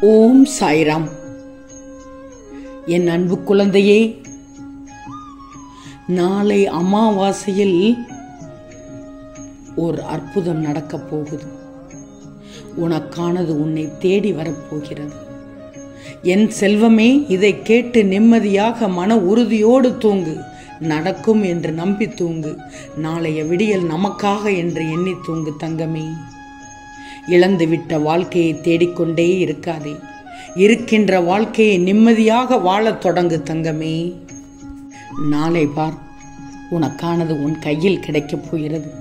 ஓம் சாய்ராம். என் அன்பு குழந்தையே, நாளை அமாவாசையில் ஒரு அற்புதம் நடக்கப் போகுது. உனக்கானது உன்னை தேடி வரப்போகிறது. என் செல்வமே, இதை கேட்டு நிம்மதியாக மன உறுதியோடு தூங்கு. நடக்கும் என்று நம்பி தூங்கு. நாளைய விடியல் நமக்காக என்று எண்ணி தூங்கு தங்கமே. இழந்துவிட்ட வாழ்க்கையை தேடிக்கொண்டே இருக்காதே. இருக்கின்ற வாழ்க்கையை நிம்மதியாக வாழத் தொடங்கு தங்கமே. நாளை பார், உனக்கானது உன் கையில் கிடைக்கப் போகிறது.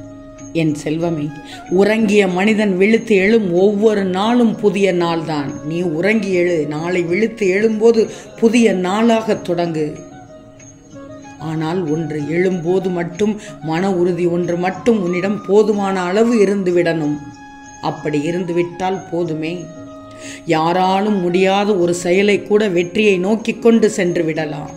என் செல்வமே, உறங்கிய மனிதன் விழித்து எழும் ஒவ்வொரு நாளும் புதிய நாள்தான். நீ உறங்கி எழு. நாளை விழித்து எழும்போது புதிய நாளாக தொடங்கு. ஆனால் ஒன்று, எழும்போது மட்டும் மன உறுதி ஒன்று மட்டும் உன்னிடம் போதுமான அளவு இருந்து விடணும். அப்படி இருந்துவிட்டால் போதுமே. யாராலும் முடியாத ஒரு செயலை கூட வெற்றியை நோக்கி கொண்டு சென்று விடலாம்.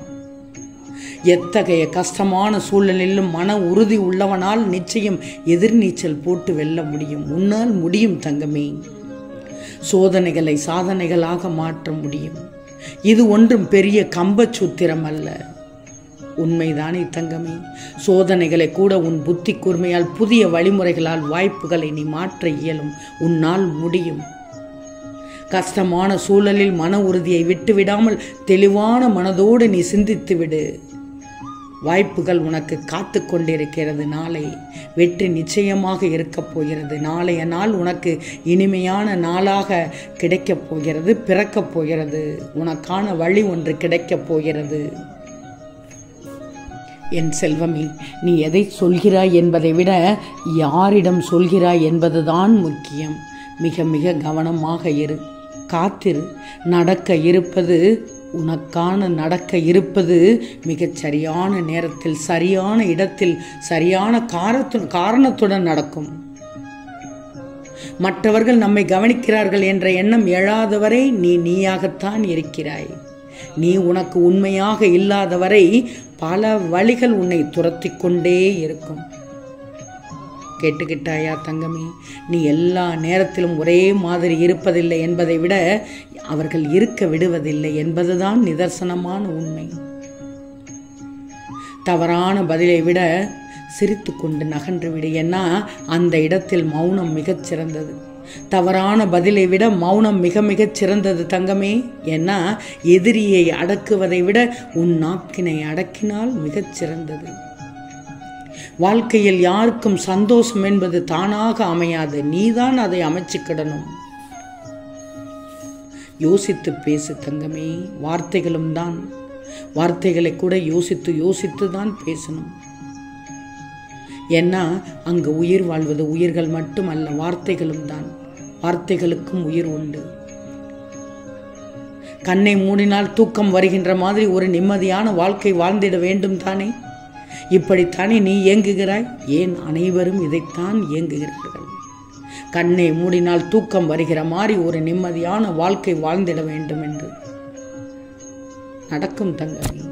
எத்தகைய கஷ்டமான சூழலிலும் மன உறுதி உள்ளவனால் நிச்சயம் எதிர்நீச்சல் போட்டு வெல்ல முடியும். உன்னால் முடியும் தங்கமே. சோதனைகளை சாதனைகளாக மாற்ற முடியும். இது ஒன்றும் பெரிய கம்பச்சூத்திரம் அல்ல. உண்மைதானே தங்கமே? சோதனைகளை கூட உன் புத்தி கூர்மையால் புதிய வழிமுறைகளால் வாய்ப்புகளை நீ மாற்ற இயலும். உன்னால் முடியும். கஷ்டமான சூழலில் மன உறுதியை விட்டுவிடாமல் தெளிவான மனதோடு நீ சிந்தித்து விடு. வாய்ப்புகள் உனக்கு காத்து கொண்டிருக்கிறது. நாளை வெற்றி நிச்சயமாக இருக்கப் போகிறது. நாளைய நாள் உனக்கு இனிமையான நாளாக கிடைக்கப் போகிறது, பிறக்கப் போகிறது. உனக்கான வழி ஒன்று கிடைக்கப் போகிறது. என் செல்வமே, நீ எதை சொல்கிறாய் என்பதை விட யாரிடம் சொல்கிறாய் என்பதுதான் முக்கியம். மிக மிக கவனமாக இரு. காத்திரு. நடக்க இருப்பது மிகச் சரியான நேரத்தில், சரியான இடத்தில், சரியான காரணத்துடன் நடக்கும். மற்றவர்கள் நம்மை கவனிக்கிறார்கள் என்ற எண்ணம் எழாதவரை நீ நீயாகத்தான் இருக்கிறாய். நீ உனக்கு உண்மையாக இல்லாதவரை பல வழிகள் உன்னை துரத்தி கொண்டே இருக்கும். கேட்டுக்கிட்டாயா தங்கமே? நீ எல்லா நேரத்திலும் ஒரே மாதிரி இருப்பதில்லை என்பதை விட அவர்கள் இருக்க விடுவதில்லை என்பதுதான் நிதர்சனமான உண்மை. தவறான பதிலை விட சிரித்து கொண்டு நகன்று விடு. ஏன்னா அந்த இடத்தில் மௌனம் மிகச் சிறந்தது. தவறான பதிலை விட மௌனம் மிக மிகச் சிறந்தது தங்கமே. ஏன்னா எதிரியை அடக்குவதை விட உன் நாக்கினை அடக்கினால் மிகச் சிறந்தது. வாழ்க்கையில் யாருக்கும் சந்தோஷம் என்பது தானாக அமையாது. நீதான் அதை அமைச்சுக்கிடணும். யோசித்து பேசு தங்கமே. வார்த்தைகளும் தான். வார்த்தைகளை கூட யோசித்து தான் பேசணும். ஏன்னா அங்கு உயிர் வாழ்வது உயிர்கள் மட்டும் அல்ல, வார்த்தைகளும் தான். வார்த்தைகளுக்கும் உயிர் உண்டு. கண்ணை மூடினால் தூக்கம் வருகின்ற மாதிரி ஒரு நிம்மதியான வாழ்க்கை வாழ்ந்திட வேண்டும் தானே? இப்படித்தானே நீ ஏங்குகிறாய்? ஏன் அனைவரும் இதைத்தான் ஏங்குகிறார்கள். கண்ணை மூடினால் தூக்கம் வருகிற மாதிரி ஒரு நிம்மதியான வாழ்க்கை வாழ்ந்திட வேண்டும் என்று. நடக்கும் தங்கமே.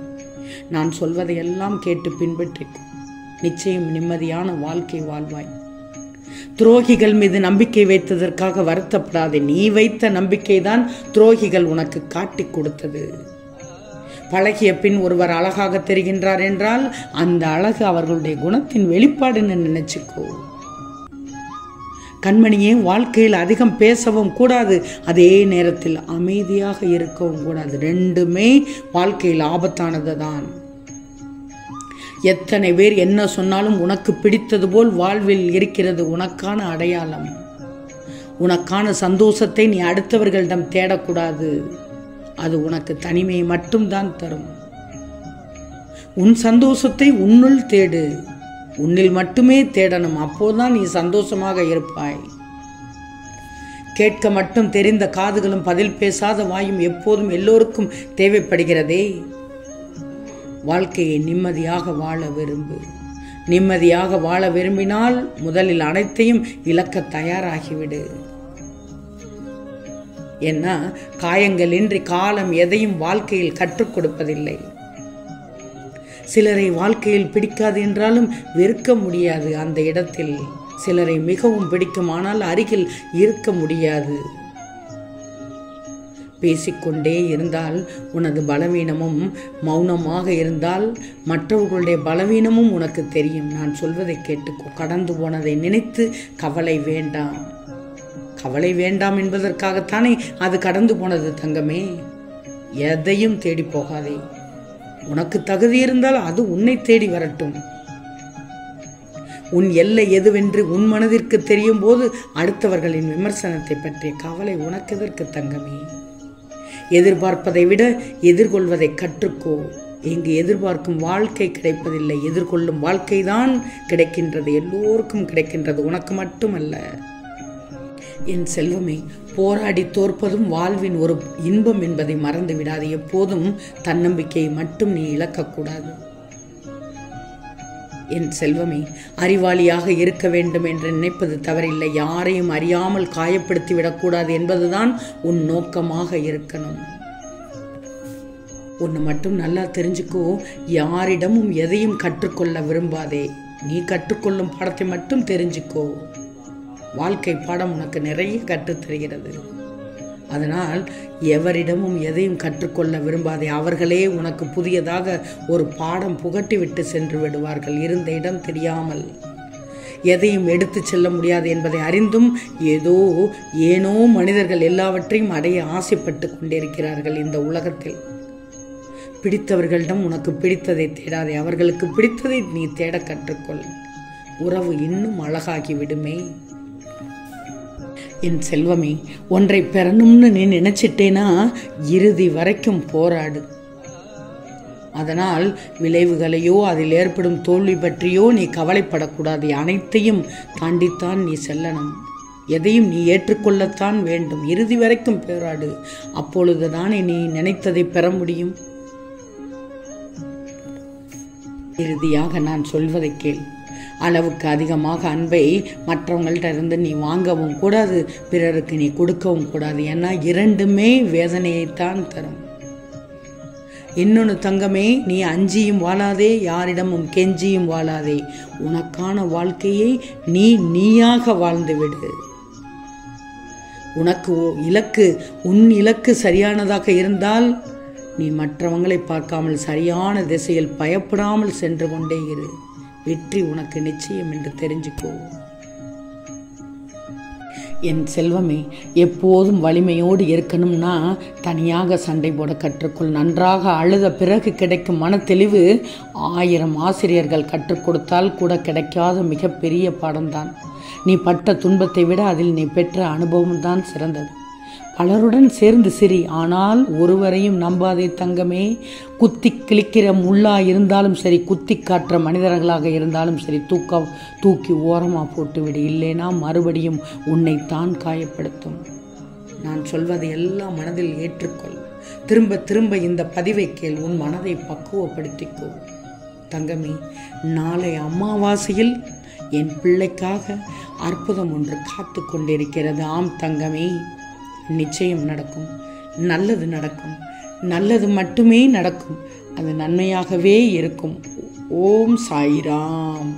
நான் சொல்வதையெல்லாம் கேட்டு பின்பற்றிக்கும். நிச்சயம் நிம்மதியான வாழ்க்கை வாழ்வாய். துரோகிகள் மீது நம்பிக்கை வைத்ததற்காக வருத்தப்படாதே. நீ வைத்த நம்பிக்கை தான் துரோகிகள் உனக்கு காட்டி கொடுத்தது. பழகிய பின் ஒருவர் அழகாக தெரிகின்றார் என்றால் அந்த அழகு அவர்களுடைய குணத்தின் வெளிப்பாடுன்னு நினைச்சுக்கோ. கண்மணியே, வாழ்க்கையில் அதிகம் பேசவும் கூடாது, அதே நேரத்தில் அமைதியாக இருக்கவும் கூடாது. ரெண்டுமே வாழ்க்கையில் ஆபத்தானது தான். எத்தனை பேர் என்ன சொன்னாலும் உனக்கு பிடித்தது போல் வாழ்வில் இருக்கிறது உனக்கான அடையாளம். உனக்கான சந்தோஷத்தை நீ அடுத்தவர்களிடம் தேடக்கூடாது. அது உனக்கு தனிமையை மட்டும்தான் தரும். உன் சந்தோஷத்தை உன்னுள் தேடு. உன்னில் மட்டுமே தேடணும். அப்போதான் நீ சந்தோஷமாக இருப்பாய். கேட்க மட்டும் தெரிந்த காதுகளும் பதில் பேசாத வாயும் எப்போதும் எல்லோருக்கும் தேவைப்படுகிறதே. வாழ்க்கையை நிம்மதியாக வாழ விரும்பு. நிம்மதியாக வாழ விரும்பினால் முதலில் அனைத்தையும் இழக்க தயாராகிவிடு. ஏன்னா காயங்களின்றி காலம் எதையும் வாழ்க்கையில் கற்றுக் கொடுப்பதில்லை. சிலரை வாழ்க்கையில் பிடிக்காது என்றாலும் வெறுக்க முடியாது. அந்த இடத்தில் சிலரை மிகவும் பிடிக்கும், ஆனால் அருகில் இருக்க முடியாது. பேசிக்கொண்டே இருந்தால் உனது பலவீனமும், மௌனமாக இருந்தால் மற்றவர்களுடைய பலவீனமும் உனக்கு தெரியும். நான் சொல்வதை கேட்டுக்கோ. கடந்து போனதை நினைத்து கவலை வேண்டாம். கவலை வேண்டாம் என்பதற்காகத்தானே அது கடந்து போனது தங்கமே. எதையும் தேடி போகாதே. உனக்கு தகுதி இருந்தால் அது உன்னை தேடி வரட்டும். உன் எல்லை எதுவென்று உன் மனதிற்கு தெரியும் போது அடுத்தவர்களின் விமர்சனத்தை பற்றிய கவலை உனக்கு எதற்கு தங்கமே? எதிர்பார்ப்பதை விட எதிர்கொள்வதை கற்றுக்கோ. இங்கு எதிர்பார்க்கும் வாழ்க்கை கிடைப்பதில்லை, எதிர்கொள்ளும் வாழ்க்கைதான் கிடைக்கின்றது. எல்லோருக்கும் கிடைக்கின்றது, உனக்கு மட்டுமல்ல. என் செல்வமே, போராடி தோற்பதும் வாழ்வின் ஒரு இன்பம் என்பதை மறந்து விடாது. எப்போதும் தன்னம்பிக்கையை மட்டும் நீ இழக்கக்கூடாது. என் செல்வமே, அறிவாளியாக இருக்க வேண்டும் என்று நினைப்பது தவறில்லை. யாரையும் அறியாமல் காயப்படுத்தி விடக்கூடாது என்பதுதான் உன் நோக்கமாக இருக்கணும். ஒன்று மட்டும் நல்லா தெரிஞ்சுக்கோ, யாரிடமும் எதையும் கற்றுக்கொள்ள விரும்பாதே. நீ கற்றுக்கொள்ளும் பாடத்தை மட்டும் தெரிஞ்சுக்கோ. வாழ்க்கை பாடம் உனக்கு நிறைய கற்றுத்தருகிறது. அதனால் எவரிடமும் எதையும் கற்றுக்கொள்ள விரும்பாதே. அவர்களே உனக்கு புதியதாக ஒரு பாடம் புகட்டி விட்டு சென்று விடுவார்கள். இருந்த இடம் தெரியாமல். எதையும் எடுத்து செல்ல முடியாது என்பதை அறிந்தும் ஏனோ மனிதர்கள் எல்லாவற்றையும் அடைய ஆசைப்பட்டு கொண்டிருக்கிறார்கள் இந்த உலகத்தில். பிடித்தவர்களிடம் உனக்கு பிடித்ததை தேடாதே, அவர்களுக்கு பிடித்ததை நீ தேட கற்றுக்கொள். உறவு இன்னும் அழகாகி விடுமே. என் செல்வமே, ஒன்றை பெறணும்னு நீ நினைச்சிட்டேனா இறுதி வரைக்கும் போராடு. அதனால் விளைவுகளையோ அதில் ஏற்படும் தோல்வி பற்றியோ நீ கவலைப்படக்கூடாது. அனைத்தையும் தாண்டித்தான் நீ செல்லணும். எதையும் நீ ஏற்றுக்கொள்ளத்தான் வேண்டும். இறுதி வரைக்கும் போராடு. அப்பொழுதுதானே நீ நினைத்ததை பெற முடியும். இறுதியாக நான் சொல்வதை கேள். அளவுக்கு அதிகமாக அன்பை மற்றவங்கள்ட்ட இருந்து நீ வாங்கவும் கூடாது, பிறருக்கு நீ கொடுக்கவும் கூடாது. ஏன்னா இரண்டுமே வேதனையைத்தான் தரும். இன்னொன்று தங்கமே, நீ அஞ்சியும் வாழாதே, யாரிடமும் கெஞ்சியும் வாழாதே. உனக்கான வாழ்க்கையை நீயாக வாழ்ந்துவிடு. உன் இலக்கு சரியானதாக இருந்தால் நீ மற்றவங்களை பார்க்காமல் சரியான திசையில் பயப்படாமல் சென்று கொண்டே இரு. வெற்றி உனக்கு நிச்சயம் என்று தெரிஞ்சுக்கோ. என் செல்வமே, எப்போதும் வலிமையோடு இருக்கணும்னா தனியாக சண்டை போட கற்றுக்கொள். நன்றாக அழுத பிறகு கிடைக்கும் மனத்தெளிவு 1000 ஆசிரியர்கள் கற்றுக் கொடுத்தால் கூட கிடைக்காத மிகப்பெரிய பாடம்தான். நீ பட்ட துன்பத்தை விட அதில் நீ பெற்ற அனுபவம் தான் சிறந்தது. பலருடன் சேர்ந்து சிரி, ஆனால் ஒருவரையும் நம்பாதே தங்கமே. குத்தி கிழிக்கிற முள்ளா இருந்தாலும் சரி, குத்தி காட்டுற மனிதர்களாக இருந்தாலும் சரி, தூக்கி ஓரமாக போட்டுவிடு. இல்லைனா மறுபடியும் உன்னைத்தான் காயப்படுத்தும். நான் சொல்வதை எல்லாம் மனதில் ஏற்றுக்கொள். திரும்ப திரும்ப இந்த பதிவை கேள். உன் மனதை பக்குவப்படுத்திக்கோ. தங்கமே, நாளை அமாவாசையில் என் பிள்ளைக்காக அற்புதம் ஒன்று காத்து கொண்டிருக்கிறது. ஆம் தங்கமே, நிச்சயம் நடக்கும். நல்லது நடக்கும். நல்லது மட்டுமே நடக்கும். அது நன்மையாகவே இருக்கும். ஓம் சாய்ராம்.